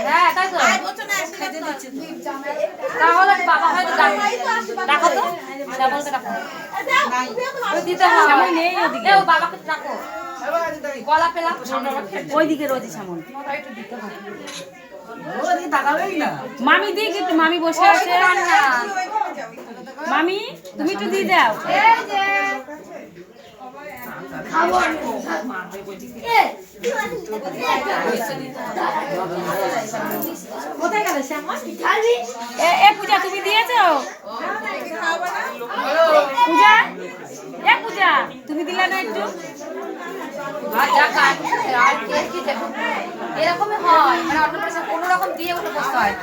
হ্যাঁ তাই তো তাহলে বাবা হয়তো ডাকো তো শ্যামলকে ডাকো দিতে হবে নেই ওদিকে ও বাবাকে ডাকো গলা পেলাম ওইদিকে রোজি শ্যামল একটু দিতে হবে মামি দিয়ে কিন্তু মামি বসে আছে মামি তুমি একটু দিয়ে দাও পূজা তুমি দিয়েছো পূজা পূজা তুমি দিলে না একটু এরকমই হয় মানে অন্য কোনো রকম দিয়ে ওটা বসতে হয়